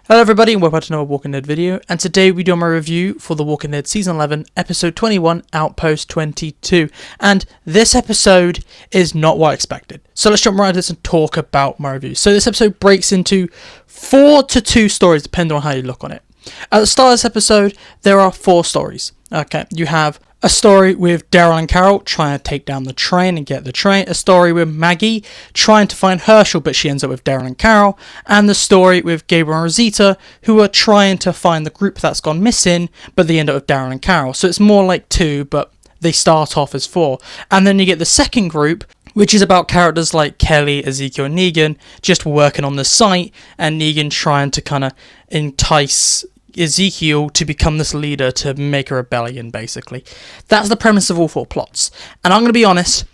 Hello everybody and welcome to another Walking Dead video, and today we do my review for The Walking Dead Season 11, Episode 21, Outpost 22, and this episode is not what I expected. So let's jump right into this and talk about my review. So this episode breaks into 4 to 2 stories depending on how you look on it. At the start of this episode, there are 4 stories. Okay, you have a story with Daryl and Carol trying to take down the train and get the train. A story with Maggie trying to find Herschel, but she ends up with Daryl and Carol. And the story with Gabriel and Rosita, who are trying to find the group that's gone missing, but they end up with Daryl and Carol. So it's more like 2, but they start off as 4. And then you get the second group, which is about characters like Kelly, Ezekiel, and Negan just working on the site, and Negan trying to kind of entice Ezekiel to become this leader to make a rebellion, basically. That's the premise of all 4 plots. And I'm going to be honest,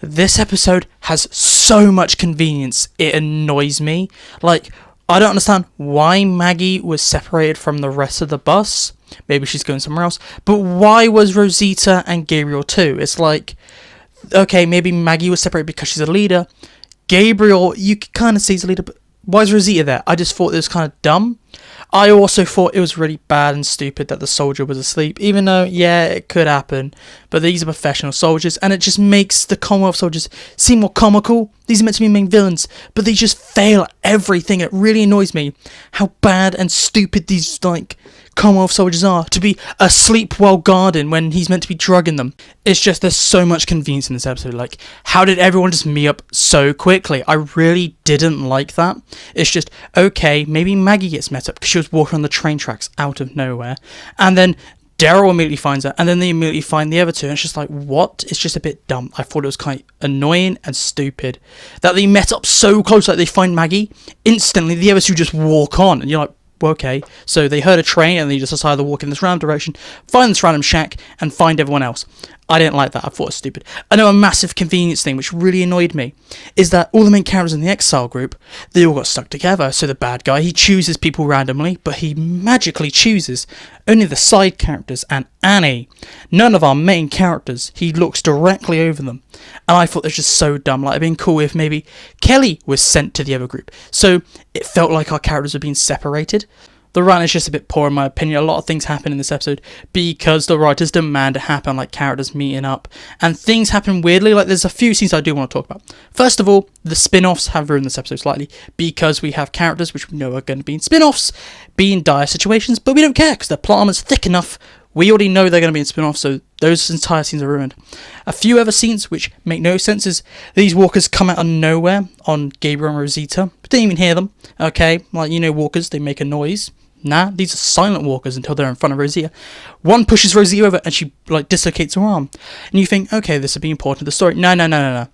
this episode has so much convenience, it annoys me. Like, I don't understand why Maggie was separated from the rest of the bus. Maybe she's going somewhere else. But why was Rosita and Gabriel too? It's like, okay, maybe Maggie was separated because she's a leader. Gabriel, you can kind of see he's a leader, but why is Rosita there? I just thought it was kind of dumb. I also thought it was really bad and stupid that the soldier was asleep, even though, yeah, it could happen, but these are professional soldiers, and it just makes the Commonwealth soldiers seem more comical. These are meant to be main villains, but they just fail at everything. It really annoys me how bad and stupid these, Commonwealth soldiers are, to be asleep while guarding when he's meant to be drugging them. It's just, there's so much convenience in this episode. Like, how did everyone just meet up so quickly? I really didn't like that. It's just, okay, maybe Maggie gets met up because she was walking on the train tracks out of nowhere, and then Daryl immediately finds her, and then they immediately find the other 2, and it's just like, what? It's just a bit dumb. I thought it was kind of annoying and stupid that they met up so close, like they find Maggie, instantly the other 2 just walk on, and you're like, okay, so they heard a train and they just decided to walk in this random direction, find this random shack, and find everyone else. I didn't like that. I thought it was stupid. I know a massive convenience thing, which really annoyed me, is that all the main characters in the Exile group, they all got stuck together. So the bad guy, he chooses people randomly, but he magically chooses only the side characters and Annie. None of our main characters. He looks directly over them. And I thought it was just so dumb. Like, it'd been cool if maybe Kelly was sent to the other group. So it felt like our characters were being separated. The run is just a bit poor in my opinion. A lot of things happen in this episode because the writers demand it happen, like characters meeting up. And things happen weirdly, like there's a few scenes I do want to talk about. First of all, the spin-offs have ruined this episode slightly because we have characters which we know are going to be in spin-offs, be in dire situations, but we don't care because the plot armor's thick enough. We already know they're going to be in spin-offs, so those entire scenes are ruined. A few other scenes which make no sense is these walkers come out of nowhere on Gabriel and Rosita. We didn't even hear them, okay? Like, you know, walkers, they make a noise. Nah, these are silent walkers until they're in front of Rosita. One pushes Rosita over and she, dislocates her arm. And you think, okay, this would be important to the story. No.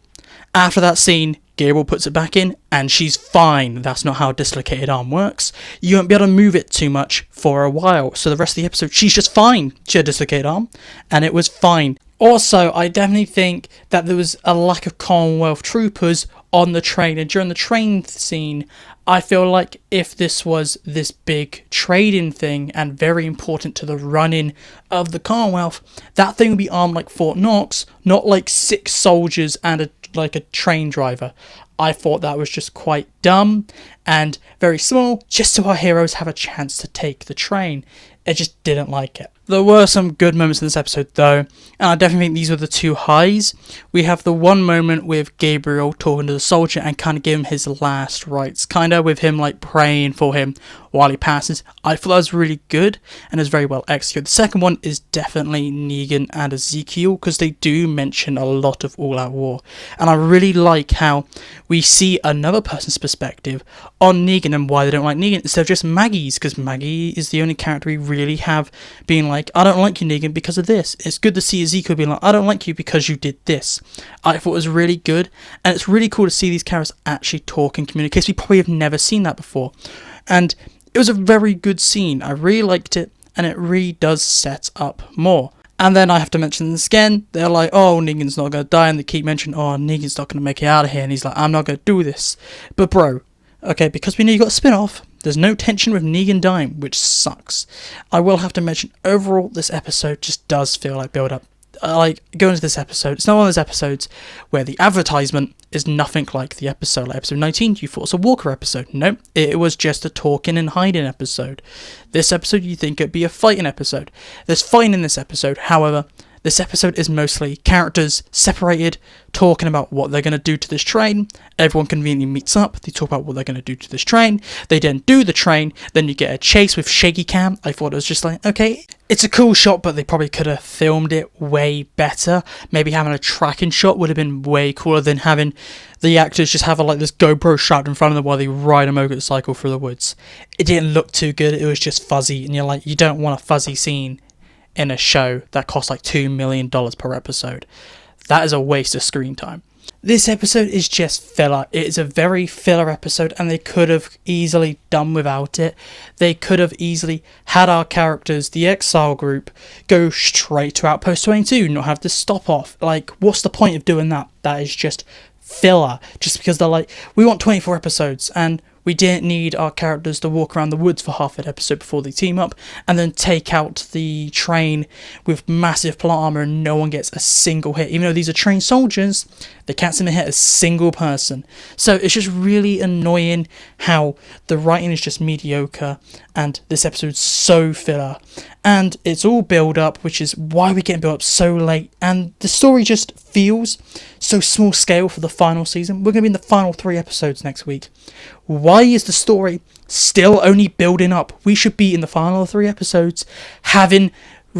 After that scene, Gabriel puts it back in and she's fine. That's not how a dislocated arm works. You won't be able to move it too much for a while. So the rest of the episode, she's just fine. She had a dislocated arm and it was fine. Also, I definitely think that there was a lack of Commonwealth troopers on the train. And during the train scene, I feel like if this was this big trading thing and very important to the running of the Commonwealth, that thing would be armed like Fort Knox, not like 6 soldiers and a train driver. I thought that was just quite dumb and very small, just so our heroes have a chance to take the train. I just didn't like it. There were some good moments in this episode though, and I definitely think these were the 2 highs. We have the one moment with Gabriel talking to the soldier and kind of giving him his last rites, kind of with him praying for him while he passes. I thought that was really good and is very well executed. The second one is definitely Negan and Ezekiel, because they do mention a lot of All Out War, and I really like how we see another person's perspective on Negan and why they don't like Negan instead of just Maggie's, because Maggie is the only character we really have being like, I don't like you, Negan, because of this. It's good to see Ezekiel being like, I don't like you because you did this. I thought it was really good, and it's really cool to see these characters actually talk and communicate. We probably have never seen that before, and it was a very good scene. I really liked it, and it really does set up more. And then I have to mention this again. They're like, oh, Negan's not going to die, and they keep mentioning, oh, Negan's not going to make it out of here, and he's like, I'm not going to do this. But bro, okay, because we know you got a spin-off, there's no tension with Negan dying, which sucks. I will have to mention, overall, this episode just does feel like build-up. like, go into this episode. It's not one of those episodes where the advertisement is nothing like the episode. Like episode 19, you thought it was a Walker episode. No, it was just a talking and hiding episode. This episode, you think it'd be a fighting episode. There's fighting in this episode, however, this episode is mostly characters separated, talking about what they're going to do to this train. Everyone conveniently meets up, they talk about what they're going to do to this train. They then do the train, then you get a chase with shaky cam. I thought it was just like, okay, it's a cool shot, but they probably could have filmed it way better. Maybe having a tracking shot would have been way cooler than having the actors just have like this GoPro strapped in front of them while they ride a motorcycle through the woods. It didn't look too good, it was just fuzzy, and you're like, you don't want a fuzzy scene in a show that costs like $2 million per episode. That is a waste of screen time. This episode is just filler. It is a very filler episode, and they could have easily done without it. They could have easily had our characters, the Exile group, go straight to Outpost 22, not have to stop off. Like, what's the point of doing that? That is just filler. Just because they're like, we want 24 episodes, and we didn't need our characters to walk around the woods for half an episode before they team up and then take out the train with massive plot armor and no one gets a single hit. Even though these are trained soldiers, they can't seem to hit a single person. So it's just really annoying how the writing is just mediocre and this episode's so filler. And it's all build up, which is why we're getting built up so late. And the story just feels so small scale for the final season. We're going to be in the final 3 episodes next week. Why is the story still only building up? We should be in the final 3 episodes having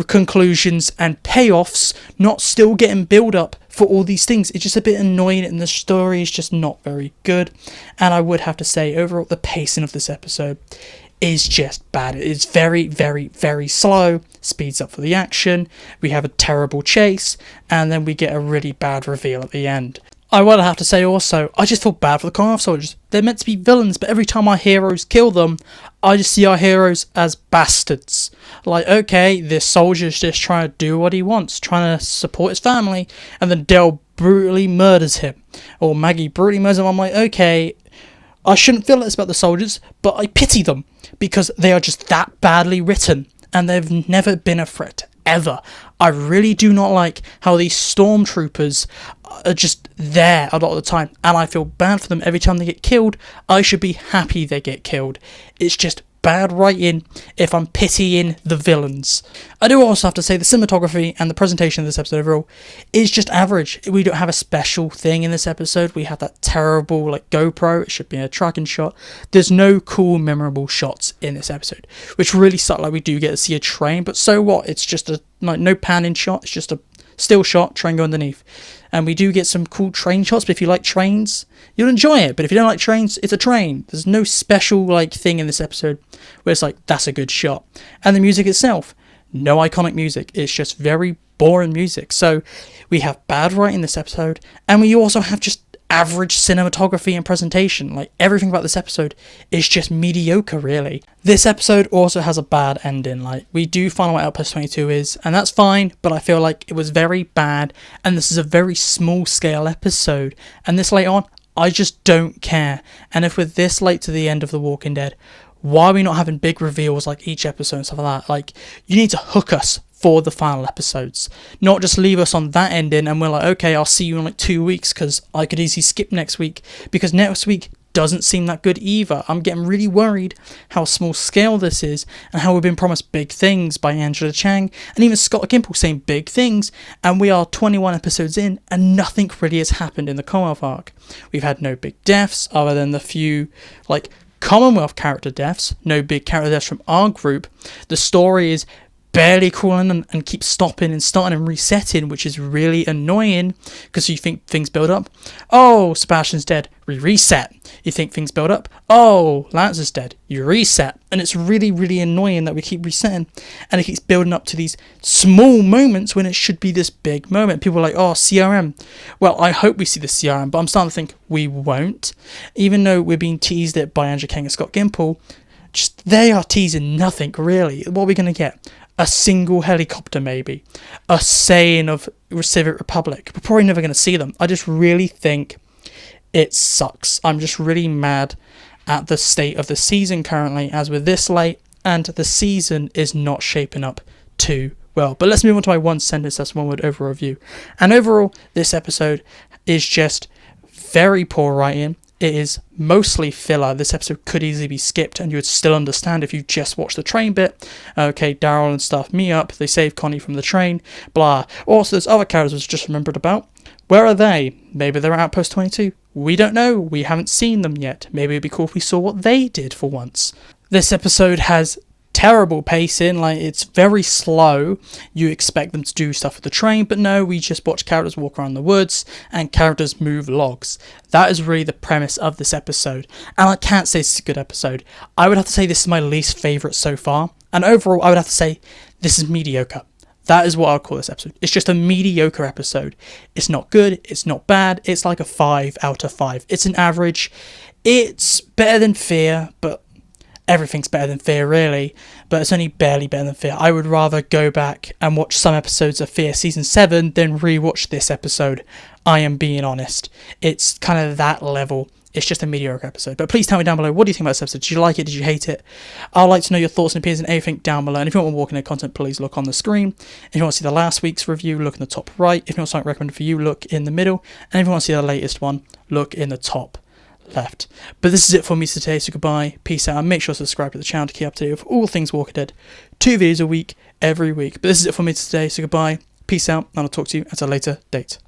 conclusions and payoffs, not still getting build up for all these things. It's just a bit annoying and the story is just not very good. And I would have to say overall the pacing of this episode is just bad. It is very, very, very slow. Speeds up for the action. We have a terrible chase and then we get a really bad reveal at the end. I would have to say also, I just feel bad for the Commonwealth soldiers. They're meant to be villains, but every time our heroes kill them, I just see our heroes as bastards. Like, okay, this soldier's just trying to do what he wants, trying to support his family, and then Dale brutally murders him. Or Maggie brutally murders him. I'm like, okay, I shouldn't feel this about the soldiers, but I pity them, because they are just that badly written, and they've never been a threat, ever. I really do not like how these stormtroopers are just there a lot of the time, and I feel bad for them every time they get killed. I should be happy they get killed. It's just bad writing if I'm pitying the villains. I do also have to say the cinematography and the presentation of this episode overall is just average. We don't have a special thing in this episode. We have that terrible like GoPro. It should be a tracking shot. There's no cool memorable shots in this episode, which really suck. Like we do get to see a train, but so what? It's just a like no panning shot. It's just a still shot, train go underneath. And we do get some cool train shots, but if you like trains, you'll enjoy it. But if you don't like trains, it's a train. There's no special like thing in this episode where it's like, that's a good shot. And the music itself, no iconic music. It's just very boring music. So we have bad writing in this episode, and we also have just average cinematography and presentation. Like everything about this episode is just mediocre, really. This episode also has a bad ending. Like we do find out what Outpost 22 is, and that's fine, but I feel like it was very bad, and this is a very small scale episode, and this late on, I just don't care. And if we're this late to the end of The Walking Dead, why are we not having big reveals like each episode and stuff like that? Like, you need to hook us for the final episodes, not just leave us on that ending and we're like, okay, I'll see you in like 2 weeks, because I could easily skip next week, because next week doesn't seem that good either. I'm getting really worried how small scale this is, and how we've been promised big things by Angela Chang and even Scott Gimple saying big things, and we are 21 episodes in and nothing really has happened in the Commonwealth arc. We've had no big deaths other than the few like Commonwealth character deaths, no big character deaths from our group. The story is barely crawling and keeps stopping and starting and resetting, which is really annoying, because you think things build up. Oh, Sebastian's dead. We reset. You think things build up. Oh, Lance is dead. You reset. And it's really, really annoying that we keep resetting, and it keeps building up to these small moments when it should be this big moment. People are like, oh, CRM. Well, I hope we see the CRM, but I'm starting to think we won't. Even though we're being teased it by Andrew King and Scott Gimple, just they are teasing nothing, really. What are we going to get? A single helicopter, maybe. A saying of Civic Republic. We're probably never going to see them. I just really think it sucks. I'm just really mad at the state of the season currently, as we're this late, and the season is not shaping up too well. But let's move on to my one sentence, that's one word overall review. And overall, this episode is just very poor writing. It is mostly filler. This episode could easily be skipped and you would still understand if you just watched the train bit. Okay, Daryl and stuff meet up, they save Connie from the train, blah. Also, there's other characters I just remembered about. Where are they? Maybe they're at Outpost 22. We don't know. We haven't seen them yet. Maybe it'd be cool if we saw what they did for once. This episode has terrible pacing, like it's very slow. You expect them to do stuff with the train, but no, we just watch characters walk around the woods and characters move logs. That is really the premise of this episode, and I can't say this is a good episode. I would have to say this is my least favourite so far, and overall I would have to say this is mediocre. That is what I'll call this episode. It's just a mediocre episode. It's not good, it's not bad, it's like a 5 out of 5. It's an average. It's better than Fear, but everything's better than Fear, really, but it's only barely better than Fear. I would rather go back and watch some episodes of Fear Season 7 than rewatch this episode. I am being honest. It's kind of that level. It's just a mediocre episode. But please tell me down below, what do you think about this episode? Did you like it? Did you hate it? I'd like to know your thoughts and opinions and everything down below. And if you want more Walking Dead content, please look on the screen. If you want to see the last week's review, look in the top right. If you want something recommended for you, look in the middle. And if you want to see the latest one, look in the top left. But this is it for me today, so goodbye, peace out, and make sure to subscribe to the channel to keep up to date with all things Walking Dead. 2 videos a week, every week. But this is it for me today, so goodbye, peace out, and I'll talk to you at a later date.